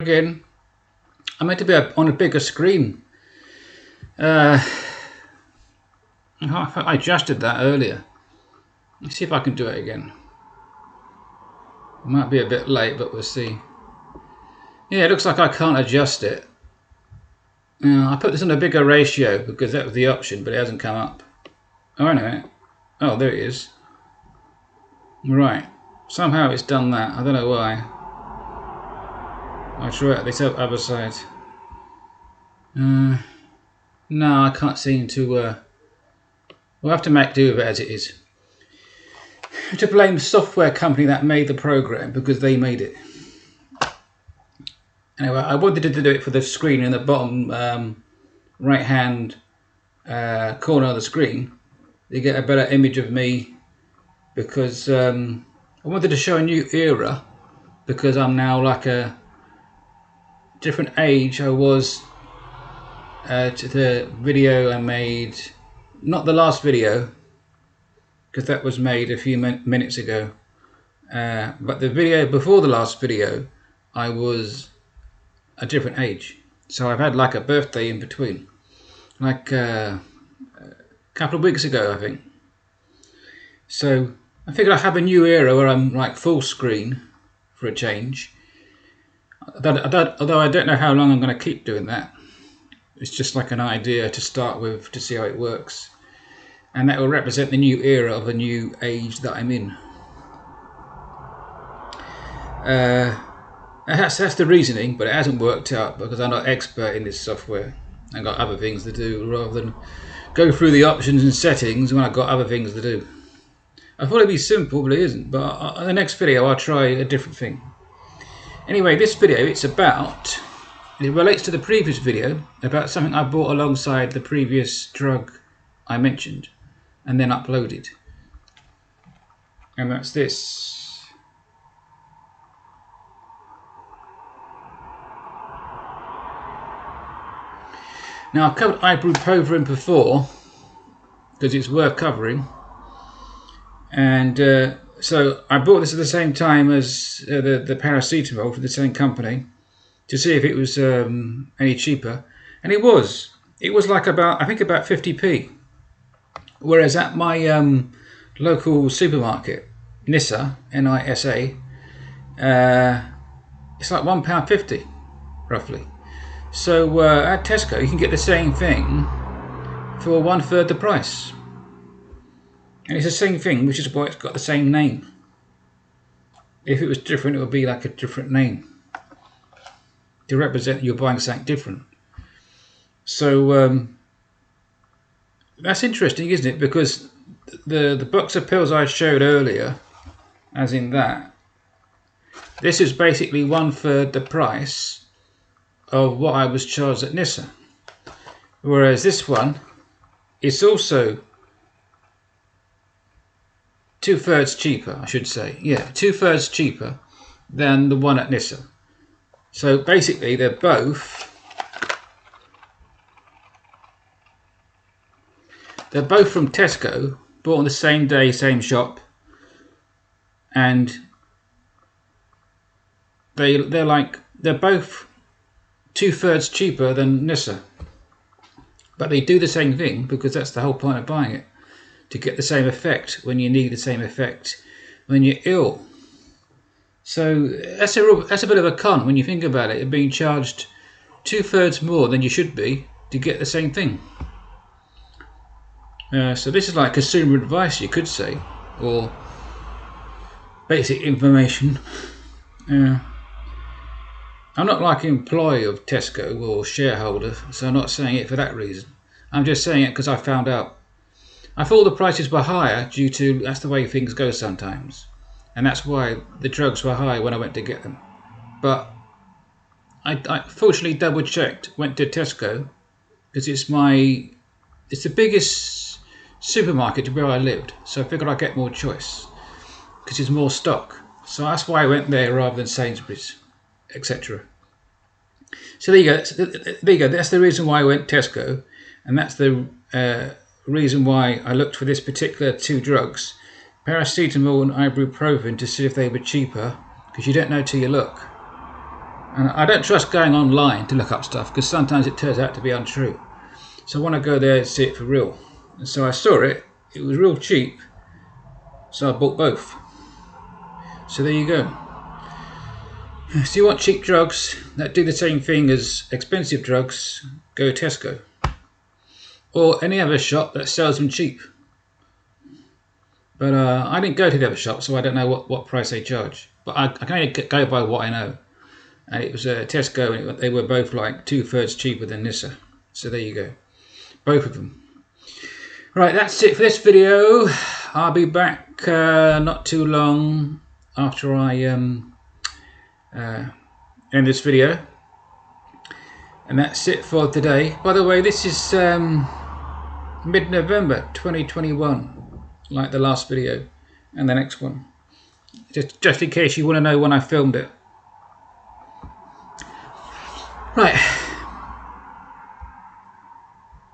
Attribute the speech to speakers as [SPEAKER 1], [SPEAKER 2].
[SPEAKER 1] Again, I'm meant to be on a bigger screen. I adjusted that earlier. Let's see if I can do it again. Might be a bit late, but we'll see. Yeah, it looks like I can't adjust it. I put this on a bigger ratio because that was the option, but it hasn't come up. Oh, wait a minute. Oh, there it is. Right. Somehow it's done that. I don't know why. I'll try it this other side. No, I can't seem to. We'll have to make do with it as it is. To blame the software company that made the program because they made it. Anyway, I wanted to do it for the screen in the bottom right hand corner of the screen. You get a better image of me because I wanted to show a new era because I'm now like a different age I was to the video I made, not the last video because that was made a few minutes ago, but the video before the last video I was a different age, so I've had like a birthday in between, like a couple of weeks ago I think. So I figured I'd have a new era where I'm like full screen for a change. Although I don't know how long I'm going to keep doing that. It's just like an idea to start with to see how it works. And that will represent the new era of a new age that I'm in. That's the reasoning, but it hasn't worked out because I'm not expert in this software. I've got other things to do rather than go through the options and settings when I've got other things to do. I thought it'd be simple, but it isn't. But in the next video I'll try a different thing. Anyway, this video, it relates to the previous video about something I bought alongside the previous drug I mentioned and then uploaded. And that's this. Now, I've covered Ibuprofen before because it's worth covering. And so I bought this at the same time as the paracetamol from the same company to see if it was any cheaper, and it was. It was like about 50p, whereas at my local supermarket, Nisa, N-I-S-A, it's like £1.50 roughly. So at Tesco you can get the same thing for 1/3 the price. And it's the same thing, which is why it's got the same name. If it was different, it would be like a different name to represent you're buying something different. So that's interesting, isn't it? Because the box of pills I showed earlier, as in that, this is basically 1/3 the price of what I was charged at Nisa. Whereas this one is also 2/3 cheaper, I should say. Yeah, 2/3 cheaper than the one at Nisa. So basically they're both from Tesco, bought on the same day, same shop, and they're both 2/3 cheaper than Nisa. But they do the same thing because that's the whole point of buying it. To get the same effect when you need the same effect when you're ill. So that's a bit of a con when you think about it. You're being charged 2/3 more than you should be to get the same thing. So this is like consumer advice, you could say, or basic information. I'm not like an employee of Tesco or shareholder, so I'm not saying it for that reason. I'm just saying it because I found out. I thought the prices were higher due to that's the way things go sometimes, and that's why the drugs were high when I went to get them. But I fortunately double checked, went to Tesco because it's the biggest supermarket where I lived, so I figured I'd get more choice because there's more stock. So that's why I went there rather than Sainsbury's, etc. So there you go. There you go. That's the reason why I went Tesco, and that's the reason why I looked for this particular two drugs, paracetamol and ibuprofen, to see if they were cheaper, because you don't know till you look. And I don't trust going online to look up stuff because sometimes it turns out to be untrue. So I want to go there and see it for real. And so I saw it. It was real cheap. So I bought both. So there you go. So you want cheap drugs that do the same thing as expensive drugs, go Tesco. Or any other shop that sells them cheap. But I didn't go to the other shop, so I don't know what price they charge. But I can only go by what I know. And it was Tesco, and they were both like 2/3 cheaper than Nissa. So there you go. Both of them. Right, that's it for this video. I'll be back not too long after I end this video. And that's it for today. By the way, this is mid-November 2021, like the last video and the next one. Just in case you want to know when I filmed it. Right.